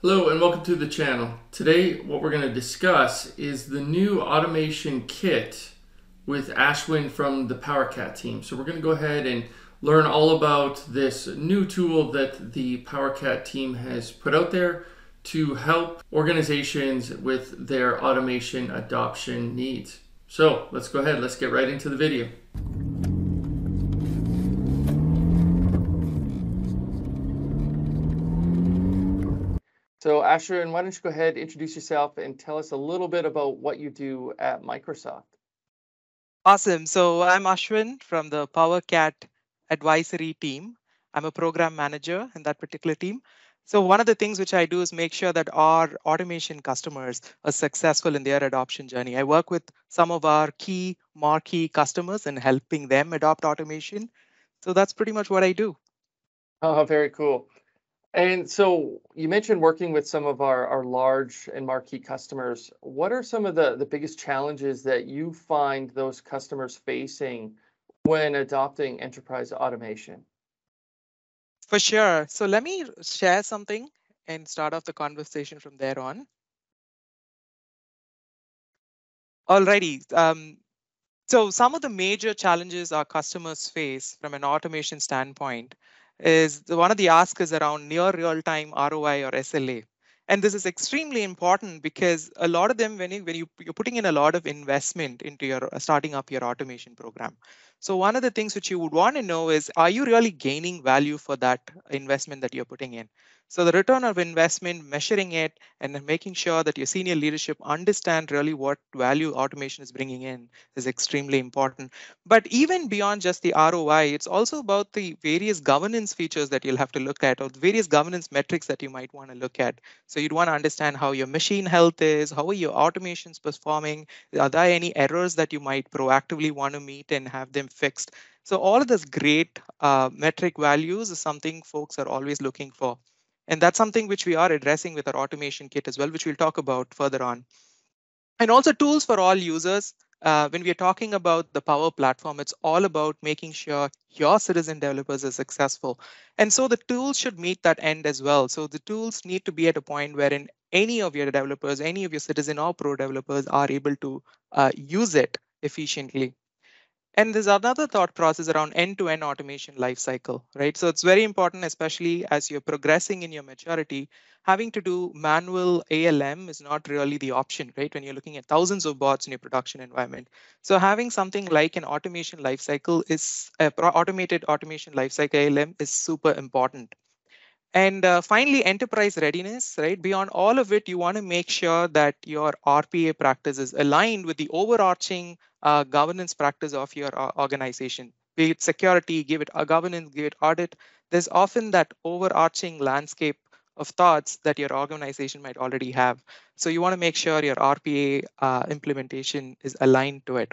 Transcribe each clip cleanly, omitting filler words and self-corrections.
Hello and welcome to the channel. Today what we're going to discuss is the new automation kit with Ashwin from the PowerCat team. So we're going to go ahead and learn all about this new tool that the PowerCat team has put out there to help organizations with their automation adoption needs. So let's go ahead, let's get right into the video. So Ashwin, why don't you go ahead, introduce yourself and tell us a little bit about what you do at Microsoft. Awesome. So I'm Ashwin from the PowerCat advisory team. I'm a program manager in that particular team. So one of the things which I do is make sure that our automation customers are successful in their adoption journey. I work with some of our key marquee customers and helping them adopt automation. So that's pretty much what I do. Oh, very cool. And so you mentioned working with some of our large and marquee customers. What are some of the biggest challenges that you find those customers facing when adopting enterprise automation? For sure. So let me share something and start off the conversation from there on. Alrighty. So some of the major challenges our customers face from an automation standpoint is one of the asks is around near real-time ROI or SLA. And this is extremely important because a lot of them, you're putting in a lot of investment into your starting up your automation program. So one of the things which you would want to know is, are you really gaining value for that investment that you're putting in? So the return of investment, measuring it, and then making sure that your senior leadership understand really what value automation is bringing in is extremely important. But even beyond just the ROI, it's also about the various governance features that you'll have to look at, or the various governance metrics that you might want to look at. So you'd want to understand how your machine health is, how are your automations performing, are there any errors that you might proactively want to meet and have them fixed. So all of this great metric values is something folks are always looking for. And that's something which we are addressing with our automation kit as well, which we'll talk about further on. And also tools for all users. When we are talking about the Power Platform, it's all about making sure your citizen developers are successful. And so the tools should meet that end as well. So the tools need to be at a point wherein any of your developers, any of your citizen or pro developers are able to use it efficiently. And there's another thought process around end-to-end automation lifecycle, right? So it's very important, especially as you're progressing in your maturity, having to do manual ALM is not really the option, right? When you're looking at thousands of bots in your production environment. So having something like an automation lifecycle is automated automation lifecycle ALM is super important. And finally, enterprise readiness, right? Beyond all of it, you want to make sure that your RPA practice is aligned with the overarching governance practice of your organization. Be it security, give it a governance, give it audit. There's often that overarching landscape of thoughts that your organization might already have. So you want to make sure your RPA implementation is aligned to it.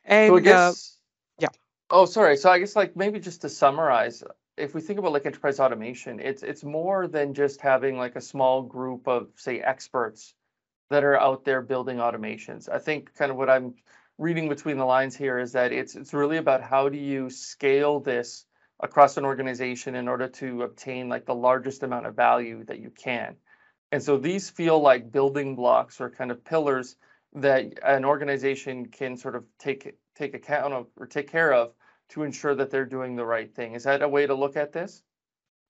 So I And guess, yeah. oh, sorry. So I guess like maybe just to summarize, if we think about like enterprise automation, it's more than just having like a small group of, say, experts that are out there building automations. I think kind of what I'm reading between the lines here is that it's really about how do you scale this across an organization in order to obtain like the largest amount of value that you can. And so these feel like building blocks or kind of pillars that an organization can sort of take account of or take care of to ensure that they're doing the right thing. Is that a way to look at this?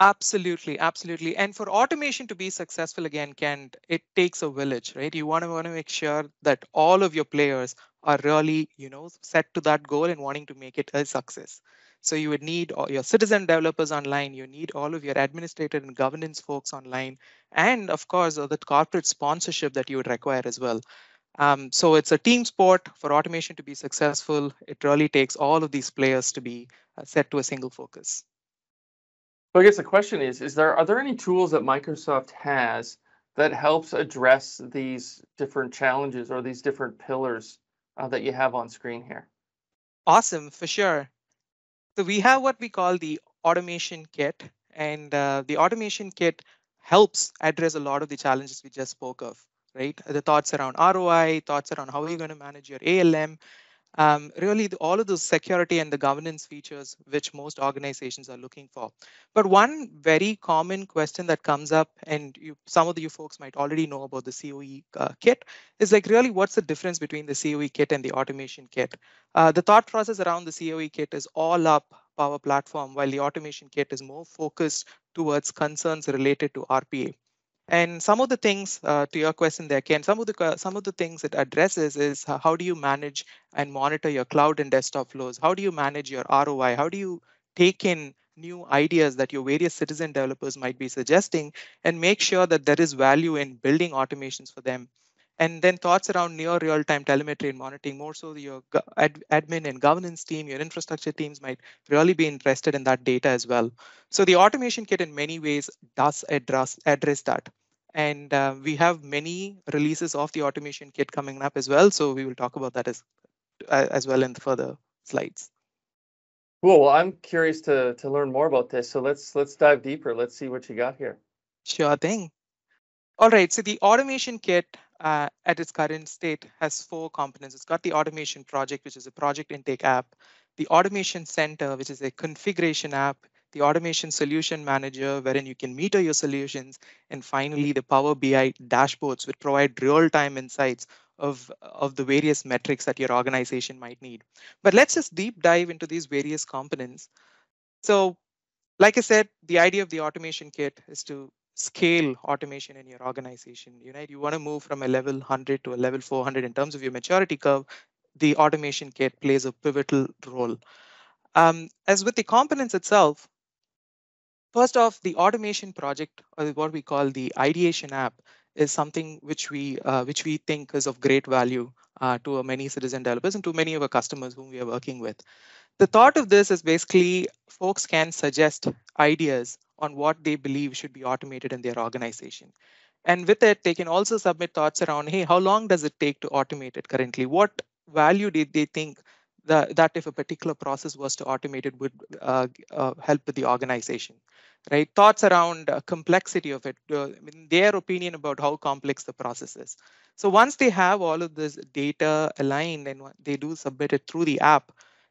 Absolutely, absolutely. And for automation to be successful again, Kent, it takes a village, right? You want to make sure that all of your players are really, set to that goal and wanting to make it a success. So you would need all your citizen developers online, you need all of your administrator and governance folks online, and of course, the corporate sponsorship that you would require as well. So it's a team sport. For automation to be successful, it really takes all of these players to be set to a single focus. So I guess the question is are there any tools that Microsoft has that helps address these different challenges or these different pillars that you have on screen here? Awesome, for sure. So we have what we call the automation kit, and the automation kit helps address a lot of the challenges we just spoke of, right? The thoughts around ROI, thoughts around how you're going to manage your ALM, really all of those security and the governance features which most organizations are looking for. But one very common question that comes up, and some of you folks might already know about the COE kit, is like really what's the difference between the COE kit and the automation kit? The thought process around the COE kit is all up Power Platform, while the automation kit is more focused towards concerns related to RPA. And some of the things to your question there, Ken, some of the things it addresses is how do you manage and monitor your cloud and desktop flows? How do you manage your ROI? How do you take in new ideas that your various citizen developers might be suggesting and make sure that there is value in building automations for them? And then thoughts around near real-time telemetry and monitoring, more so your admin and governance team, your infrastructure teams might really be interested in that data as well. So the automation kit in many ways does address that. And we have many releases of the automation kit coming up as well. So we will talk about that as well in the further slides. Cool. Well, I'm curious to learn more about this. So let's dive deeper. Let's see what you got here. Sure thing. All right, so the automation kit at its current state has 4 components. It's got the automation project, which is a project intake app, the automation center, which is a configuration app, the automation solution manager, wherein you can meter your solutions, and finally the Power BI dashboards, which provide real-time insights of the various metrics that your organization might need. But let's just deep dive into these various components. So like I said, the idea of the automation kit is to scale automation in your organization. You want to move from a level 100 to a level 400 in terms of your maturity curve. The automation kit plays a pivotal role. As with the components itself, first off, the automation project, or what we call the Ideation App, is something which we think is of great value to many citizen developers and to many of our customers whom we are working with. The thought of this is basically folks can suggest ideas on what they believe should be automated in their organization. And with it, they can also submit thoughts around, hey, how long does it take to automate it currently? What value did they think that if a particular process was to automate it would help with the organization, right? Thoughts around complexity of it, their opinion about how complex the process is. So once they have all of this data aligned and they do submit it through the app,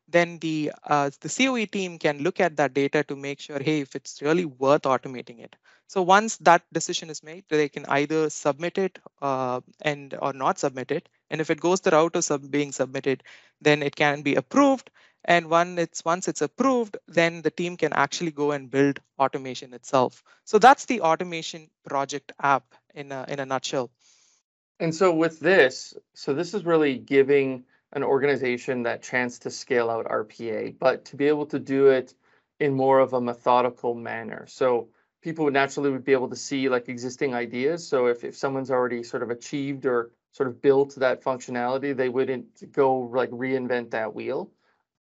then the COE team can look at that data to make sure, hey, if it's really worth automating it. So once that decision is made, they can either submit it and or not submit it. And if it goes the route of being submitted, then it can be approved. And once it's approved, then the team can actually go and build automation itself. So that's the automation project app in a nutshell. And so with this, so this is really giving an organization that chance to scale out RPA, but to be able to do it in more of a methodical manner. So people would be able to see like existing ideas. So if someone's already sort of achieved or sort of built that functionality, they wouldn't go like reinvent that wheel.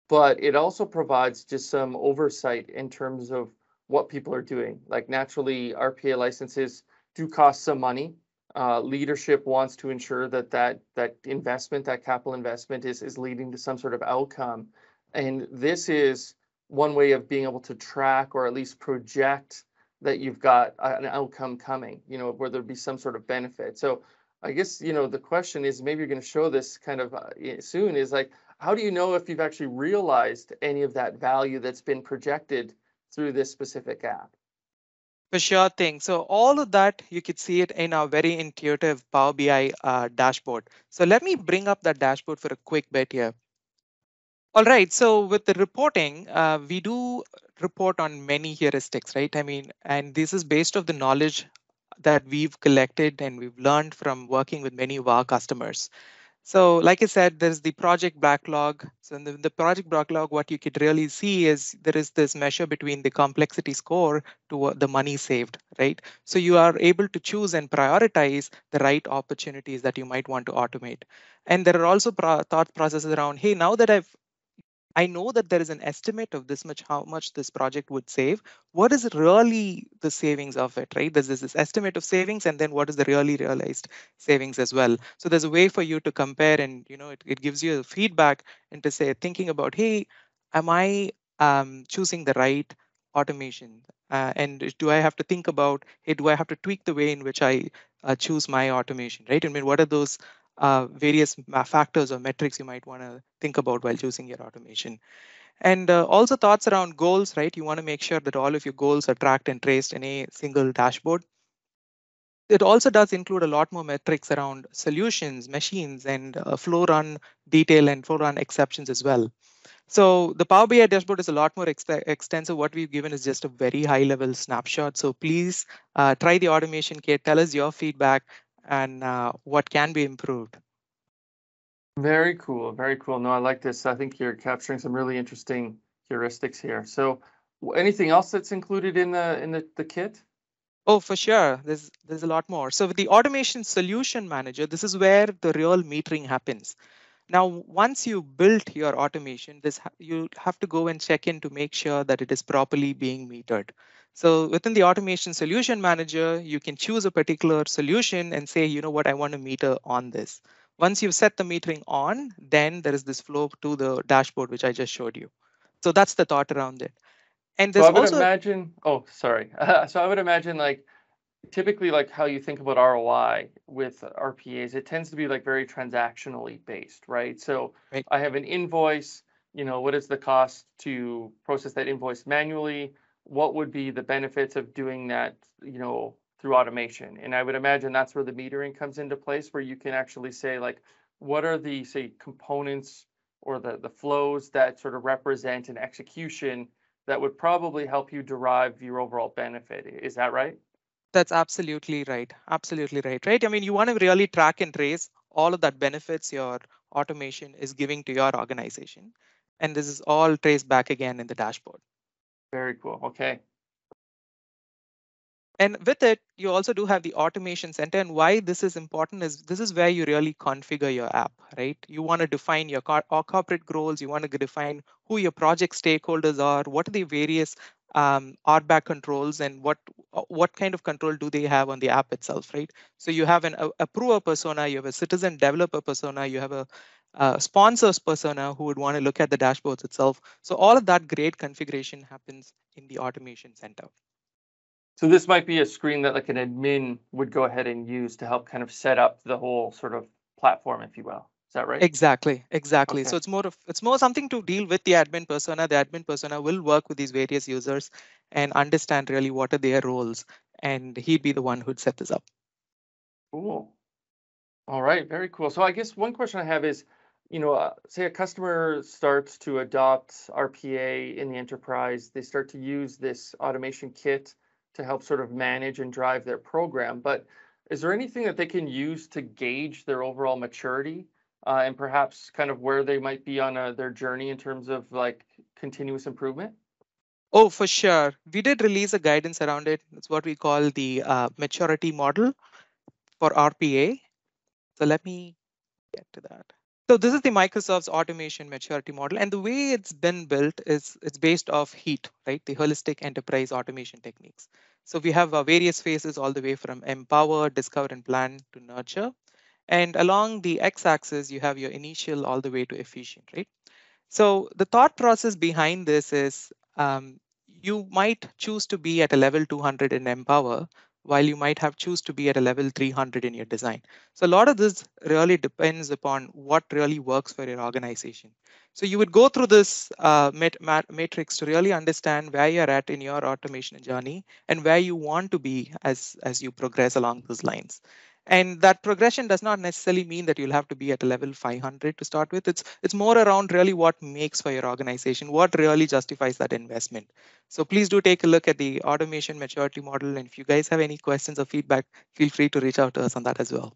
But it also provides just some oversight in terms of what people are doing. Like naturally, RPA licenses do cost some money. Leadership wants to ensure that investment, that capital investment, is leading to some sort of outcome, and this is one way of being able to track or at least project that you've got an outcome coming. Where there'd be some sort of benefit. So I guess the question is, maybe you're going to show this kind of soon, is like, how do you know if you've actually realized any of that value that's been projected through this specific app? For sure thing. So all of that, you could see it in our very intuitive Power BI dashboard. So let me bring up that dashboard for a quick bit here. All right, so with the reporting, we do report on many heuristics, right? I mean, and this is based off the knowledge that we've collected and we've learned from working with many of our customers. So like I said, there's the project backlog. So in the project backlog, what you could really see is there is this measure between the complexity score to the money saved, right? So you are able to choose and prioritize the right opportunities that you might want to automate. And there are also thought processes around, hey, now that I know that there is an estimate of this much, how much this project would save. What is really the savings of it, right? There's this estimate of savings, and then what is the really realized savings as well. So there's a way for you to compare, and it gives you a feedback and to say, thinking about, hey, am I choosing the right automation? And do I have to think about, hey, do I have to tweak the way in which I choose my automation, right? I mean, what are those various factors or metrics you might want to think about while choosing your automation. And also thoughts around goals, right? You want to make sure that all of your goals are tracked and traced in a single dashboard. It also does include a lot more metrics around solutions, machines, and flow run detail and flow run exceptions as well. So the Power BI dashboard is a lot more extensive. What we've given is just a very high level snapshot. So please try the automation kit, tell us your feedback and what can be improved. Very cool. Very cool. No, I like this. I think you're capturing some really interesting heuristics here. So anything else that's included in the kit? Oh, for sure. There's a lot more. So with the automation solution manager, this is where the real metering happens. Now, once you built your automation, you have to go and check in to make sure that it is properly being metered. So within the automation solution manager, you can choose a particular solution and say, you know what, I want to meter on this. Once you've set the metering on, then there is this flow to the dashboard, which I just showed you. So that's the thought around it. And So there's I would also imagine, oh, sorry. So I would imagine like typically like how you think about ROI with RPAs, it tends to be like very transactionally based, right? So right, I have an invoice, what is the cost to process that invoice manually? What would be the benefits of doing that, through automation? And I would imagine that's where the metering comes into place, where you can actually say like, what are the, say, components or the flows that sort of represent an execution that would probably help you derive your overall benefit. Is that right? that's absolutely right. Absolutely right. Right. I mean, you want to really track and trace all of that benefits your automation is giving to your organization. And this is all traced back again in the dashboard. Very cool. Okay. And with it, you also do have the automation center. And why this is important is this is where you really configure your app, right? You want to define your corporate goals. You want to define who your project stakeholders are. What are the various RBAC controls, and what kind of control do they have on the app itself, right? So you have an approver persona, you have a citizen developer persona, you have a sponsors persona who would want to look at the dashboards itself. So all of that great configuration happens in the automation center. So this might be a screen that like an admin would go ahead and use to help kind of set up the whole sort of platform, if you will. Is that right? Exactly, exactly. Okay. So it's more something to deal with the admin persona. The admin persona will work with these various users and understand really what are their roles, and he'd be the one who'd set this up. Cool. All right. Very cool. So I guess one question I have is, say a customer starts to adopt RPA in the enterprise, they start to use this automation kit to help sort of manage and drive their program. But is there anything that they can use to gauge their overall maturity and perhaps kind of where they might be on their journey in terms of like continuous improvement? Oh, for sure. We did release a guidance around it. It's what we call the maturity model for RPA. So let me get to that. So this is the Microsoft's automation maturity model, and the way it's been built is it's based off HEAT, right? The holistic enterprise automation techniques. So we have various phases all the way from empower, discover, and plan to nurture. And along the x-axis, you have your initial all the way to efficient, right? So the thought process behind this is you might choose to be at a level 200 in Empower, while you might have choose to be at a level 300 in your design. So a lot of this really depends upon what really works for your organization. So you would go through this matrix to really understand where you're at in your automation journey and where you want to be as you progress along those lines. And that progression does not necessarily mean that you'll have to be at a level 500 to start with. It's more around really what makes for your organization, what really justifies that investment. So please do take a look at the automation maturity model. And if you guys have any questions or feedback, feel free to reach out to us on that as well.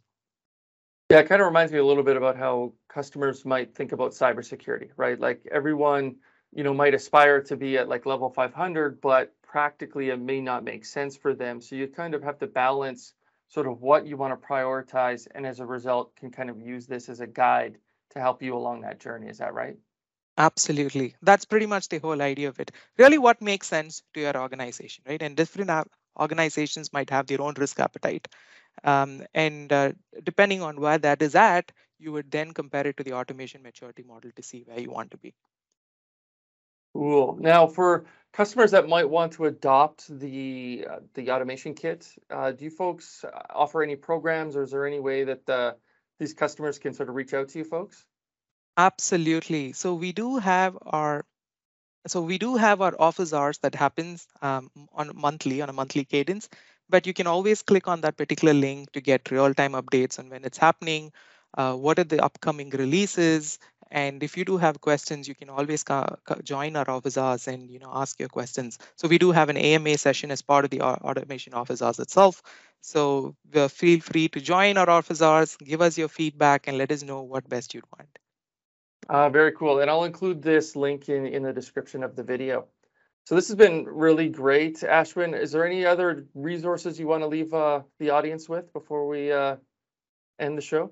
Yeah, it kind of reminds me a little bit about how customers might think about cybersecurity, right? Like everyone, might aspire to be at like level 500, but practically it may not make sense for them. So you kind of have to balance sort of what you want to prioritize, and as a result, can kind of use this as a guide to help you along that journey. Is that right? Absolutely. That's pretty much the whole idea of it. Really, what makes sense to your organization, right? And different organizations might have their own risk appetite. And depending on where that is at, you would then compare it to the automation maturity model to see where you want to be. Cool. Now, for customers that might want to adopt the automation kit, do you folks offer any programs, or is there any way that these customers can sort of reach out to you folks? Absolutely. So we do have our office hours that happens on a monthly cadence, but you can always click on that particular link to get real-time updates on when it's happening, what are the upcoming releases, and if you do have questions, you can always join our office hours and ask your questions. So we do have an AMA session as part of the automation office hours itself. So feel free to join our office hours, give us your feedback, and let us know what best you'd want. Very cool. And I'll include this link in the description of the video. So this has been really great. Ashwin, is there any other resources you want to leave the audience with before we end the show?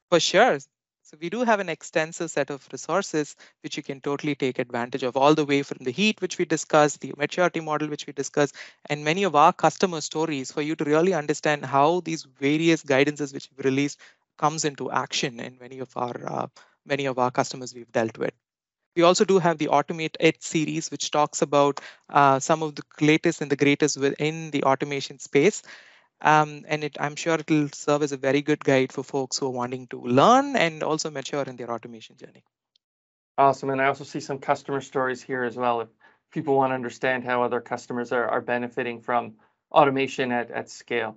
For sure. So we do have an extensive set of resources which you can totally take advantage of, all the way from the heat, which we discussed, the maturity model, which we discussed, and many of our customer stories for you to really understand how these various guidances which we've released comes into action in many of our customers we've dealt with. We also do have the Automate It series, which talks about some of the latest and the greatest within the automation space. And I'm sure it'll serve as a very good guide for folks who are wanting to learn and also mature in their automation journey. Awesome. And I also see some customer stories here as well. If people want to understand how other customers are benefiting from automation at scale.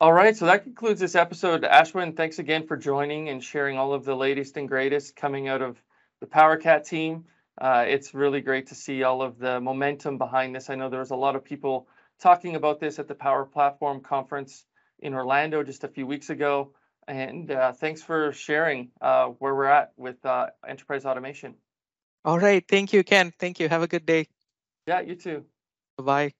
All right, so that concludes this episode. Ashwin, thanks again for joining and sharing all of the latest and greatest coming out of the PowerCat team. It's really great to see all of the momentum behind this. I know there was a lot of people talking about this at the Power Platform Conference in Orlando just a few weeks ago. And thanks for sharing where we're at with enterprise automation. All right. Thank you, Ken. Thank you. Have a good day. Yeah, you too. Bye-bye.